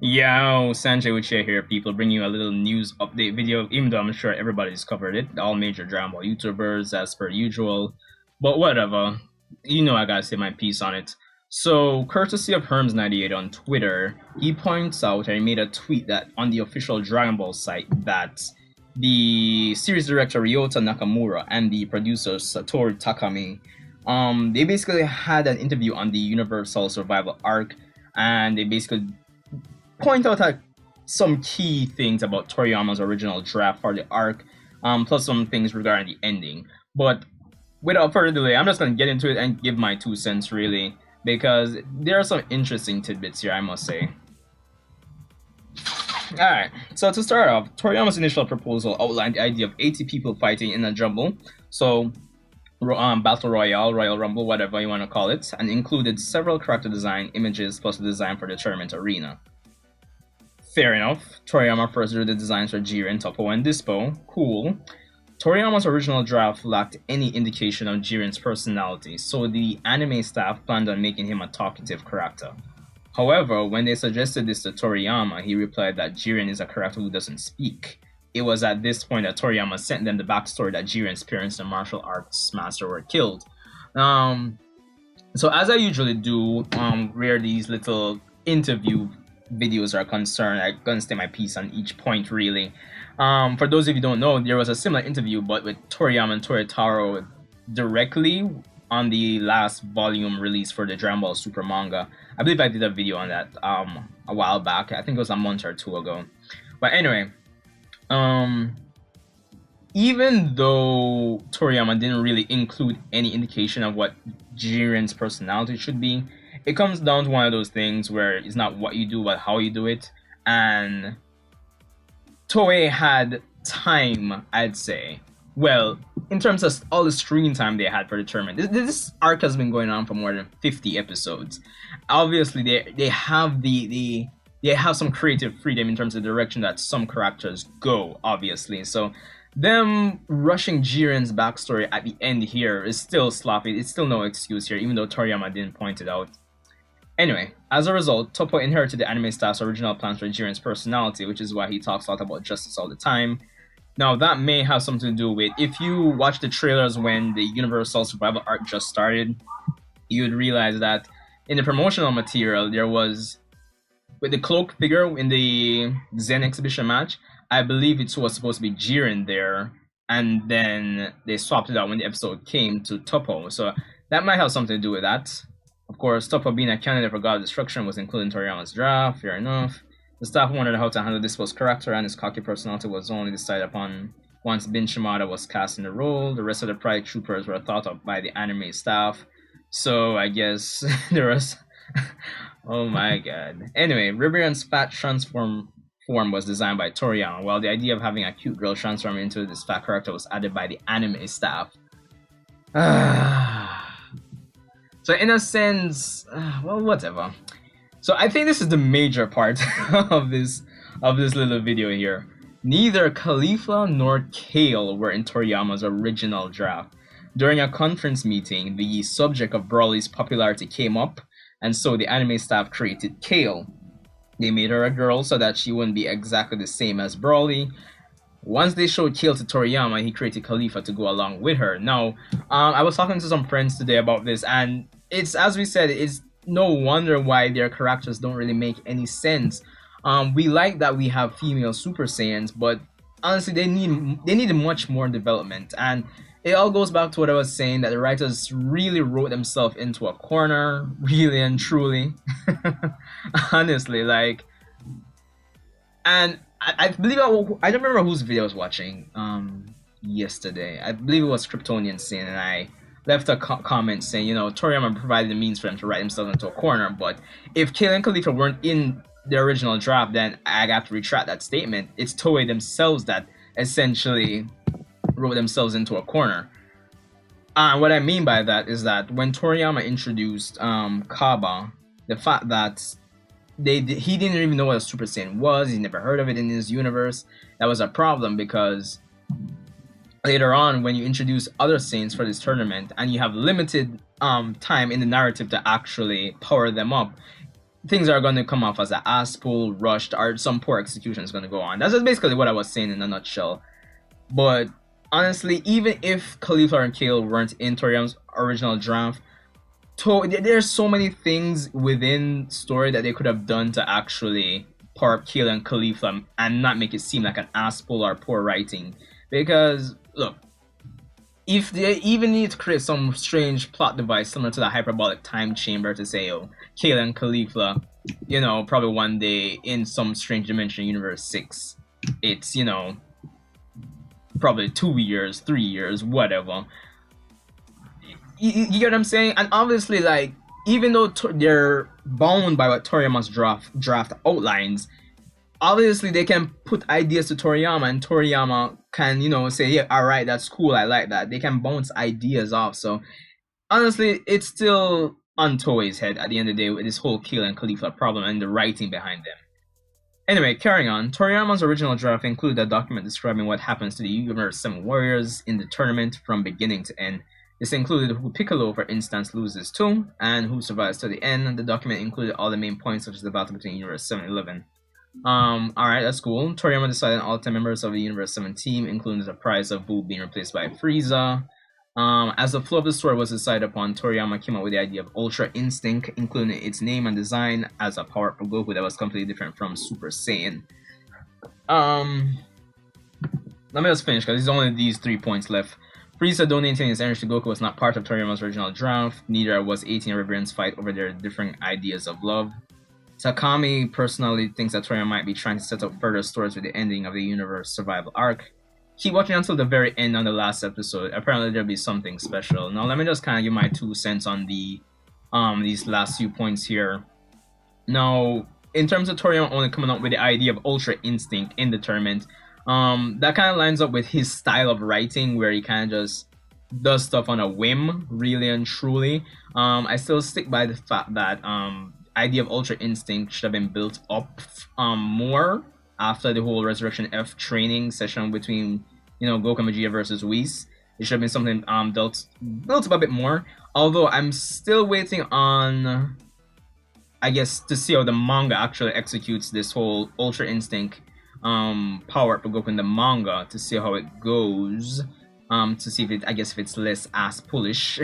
Yo, Sanjay Uche here, people, bringing you a little news update video, even though I'm sure everybody's covered it. All major Dragon Ball YouTubers, as per usual. But whatever. You know I gotta say my piece on it. So, courtesy of Herms98 on Twitter, he points out and he made a tweet that on the official Dragon Ball site that the series director Ryota Nakamura and the producer Satoru Takami, they basically had an interview on the Universal Survival arc, and they basically point out some key things about Toriyama's original draft for the arc, plus some things regarding the ending. But without further delay, I'm just going to get into it and give my 2 cents, really, because there are some interesting tidbits here, I must say. Alright, so to start off, Toriyama's initial proposal outlined the idea of 80 people fighting in a jumble, so Battle Royale, Royal Rumble, whatever you want to call it, and included several character design images plus the design for the tournament arena. Fair enough. Toriyama first drew the designs for Jiren, Toppo, and Dispo. Cool. Toriyama's original draft lacked any indication of Jiren's personality, so the anime staff planned on making him a talkative character. However, when they suggested this to Toriyama, he replied that Jiren is a character who doesn't speak. It was at this point that Toriyama sent them the backstory that Jiren's parents, the martial arts master, were killed. So as I usually do, where these little interview videos are concerned, I'm gonna state my piece on each point, really. For those of you who don't know, there was a similar interview, but with Toriyama and Toyotaro directly on the last volume release for the Dragon Ball Super manga. I believe I did a video on that a while back. I think it was a month or two ago. But anyway, even though Toriyama didn't really include any indication of what Jiren's personality should be, it comes down to one of those things where it's not what you do, but how you do it. And Toei had time, I'd say. Well, in terms of all the screen time they had for the tournament, this arc has been going on for more than 50 episodes. Obviously, they have they have some creative freedom in terms of the direction that some characters go. Obviously, so them rushing Jiren's backstory at the end here is still sloppy. It's still no excuse here, even though Toriyama didn't point it out. Anyway, as a result, Toppo inherited the anime staff's original plans for Jiren's personality, which is why he talks a lot about justice all the time. Now, that may have something to do with, if you watch the trailers when the Universal Survival arc just started, you would realize that in the promotional material, there was, with the cloak figure in the Zen exhibition match, I believe it was supposed to be Jiren there, and then they swapped it out when the episode came to Toppo, so that might have something to do with that. Of course, Toppo being a candidate for God of Destruction was included in Toriyama's draft, fair enough. The staff wondered how to handle Dispo's character, and his cocky personality was only decided upon once Bin Shimada was cast in the role. The rest of the Pride Troopers were thought of by the anime staff, so I guess there was... oh my god. Anyway, Ribrian's fat transform form was designed by Toriyama, while the idea of having a cute girl transform into this fat character was added by the anime staff. So in a sense, well, whatever. So I think this is the major part of this little video here. Neither Caulifla nor Kale were in Toriyama's original draft. During a conference meeting, the subject of Broly's popularity came up, and so the anime staff created Kale. They made her a girl so that she wouldn't be exactly the same as Broly. Once they showed Kale to Toriyama, he created Caulifla to go along with her. Now, I was talking to some friends today about this, and it's, as we said, it's no wonder why their characters don't really make any sense. We like that we have female Super Saiyans, but honestly, they need much more development. And it all goes back to what I was saying, that the writers really wrote themselves into a corner, really and truly. Honestly, like, and I believe I don't remember whose video I was watching yesterday. I believe it was Kryptonian Sin, and I left a comment saying, you know, Toriyama provided the means for them to write themselves into a corner, but if Kale and Caulifla weren't in the original draft, then I have to retract that statement. It's Toei themselves that essentially wrote themselves into a corner. What I mean by that is that when Toriyama introduced Kaba, the fact that he didn't even know what a Super Saiyan was, he never heard of it in his universe, that was a problem, because later on, when you introduce other Saiyans for this tournament and you have limited time in the narrative to actually power them up, things are going to come off as an ass pull, rushed, or some poor execution is going to go on. That's just basically what I was saying in a nutshell. But honestly, even if Caulifla and Kale weren't in Toriyama's original draft, there's so many things within story that they could have done to actually power up Kale and Caulifla and not make it seem like an ass pull or poor writing. Because look, if they even need to create some strange plot device similar to the hyperbolic time chamber to say, oh, Kale and Caulifla, you know, probably one day in some strange dimension universe 6, it's, you know, probably 2 years, 3 years, whatever. You get what I'm saying? And obviously, like, even though they're bound by what Toriyama's draft outlines, obviously they can put ideas to Toriyama, and Toriyama can, you know, say, yeah, all right, that's cool, I like that. They can bounce ideas off. So honestly, it's still on Toei's head at the end of the day with this whole Kale and Caulifla problem and the writing behind them. Anyway, carrying on, Toriyama's original draft included a document describing what happens to the Universe 7 Warriors in the tournament from beginning to end. This included who Piccolo, for instance, loses to, and who survives to the end. The document included all the main points, such as the battle between Universe 7 and 11. Alright, that's cool. Toriyama decided all 10 members of the Universe 7 team, including the prize of Boo being replaced by Frieza. As the flow of the story was decided upon, Toriyama came up with the idea of Ultra Instinct, including its name and design as a power for Goku that was completely different from Super Saiyan. Let me just finish, because there's only these 3 points left. Frieza donating his energy to Goku was not part of Toriyama's original draft, neither was 18 Rebellions fight over their differing ideas of love. Takami personally thinks that Toriyama might be trying to set up further stories with the ending of the Universe Survival arc. Keep watching until the very end on the last episode. Apparently there'll be something special. Now let me just kind of give my 2 cents on the these last few points here. Now, in terms of Toriyama only coming up with the idea of Ultra Instinct in the tournament, that kind of lines up with his style of writing, where he kind of just does stuff on a whim, really and truly. I still stick by the fact that idea of Ultra Instinct should have been built up more after the whole Resurrection F training session between, you know, Goku and Vegeta versus Whis. It should have been something built up a bit more. Although I'm still waiting on, I guess, to see how the manga actually executes this whole Ultra Instinct power up for Goku in the manga, to see how it goes. To see if it, I guess, if it's less ass pullish.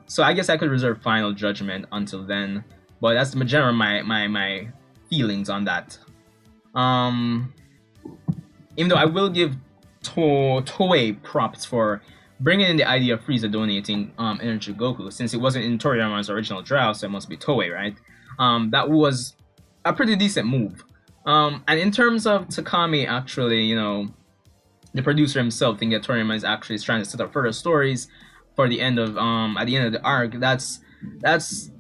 So I guess I could reserve final judgment until then. But that's the general my feelings on that. Even though I will give Toei props for bringing in the idea of Frieza donating energy to Goku, since it wasn't in Toriyama's original draft, so it must be Toei, right? That was a pretty decent move. And in terms of Takami, actually, you know, the producer himself thinking that Toriyama is actually trying to set up further stories for the end of at the end of the arc. That's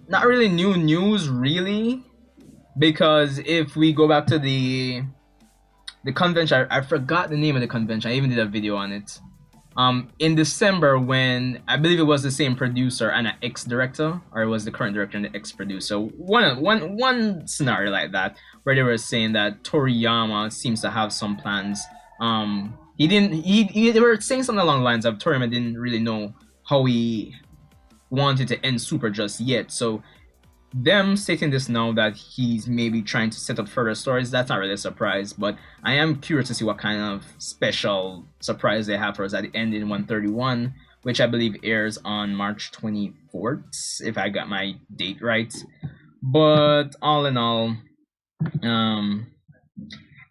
not really new news, really, because if we go back to the convention, I forgot the name of the convention. I even did a video on it. In December, when I believe it was the same producer and an ex-director, or it was the current director and the ex-producer. One scenario like that, where they were saying that Toriyama seems to have some plans. They were saying something along the lines of Toriyama didn't really know how he wanted to end Super just yet. So them stating this now, that he's maybe trying to set up further stories, that's not really a surprise, but I am curious to see what kind of special surprise they have for us at the end in 131, which I believe airs on March 24th, if I got my date right. But all in all,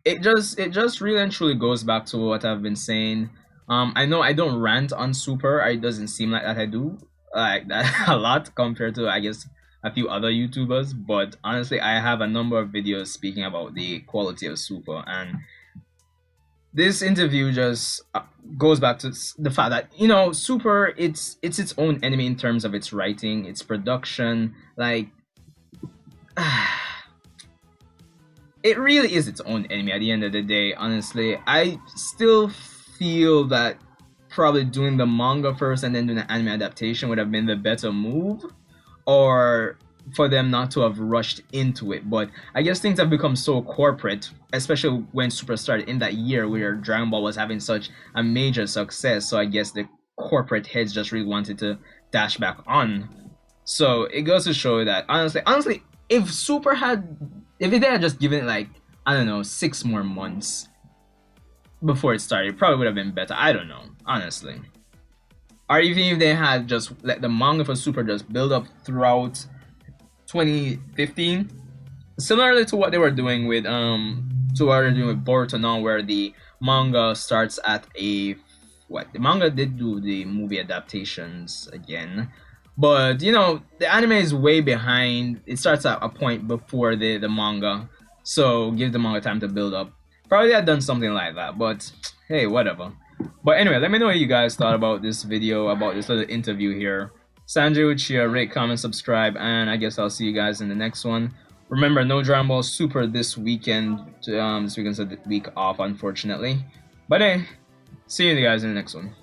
it just really and truly goes back to what I've been saying. I know I don't rant on Super. It doesn't seem like that I do like that a lot compared to, I guess, a few other YouTubers. But honestly, I have a number of videos speaking about the quality of Super, and this interview just goes back to the fact that, you know, Super, it's its own enemy in terms of its writing, its production, like. It really is its own enemy at the end of the day, honestly. I still feel that probably doing the manga first and then doing the anime adaptation would have been the better move, or for them not to have rushed into it. But I guess things have become so corporate, especially when Super started in that year where Dragon Ball was having such a major success. So I guess the corporate heads just really wanted to dash back on. So it goes to show that honestly, if Super had, if they had just given it like, I don't know, 6 more months before it started, it probably would have been better. I don't know, honestly. Or even if they had just let the manga for Super just build up throughout 2015, similarly to what they were doing with to what they're doing with Boruto now, where the manga starts at a what the manga did do the movie adaptations again, but you know the anime is way behind. It starts at a point before the manga, so give the manga time to build up. Probably had done something like that, but hey, whatever. But anyway, let me know what you guys thought about this video, about this little interview here. Sanjay Uchiha, rate, comment, subscribe, and I guess I'll see you guys in the next one. Remember, no Dragon Ball Super this weekend. This weekend's a week off, unfortunately. But hey, see you guys in the next one.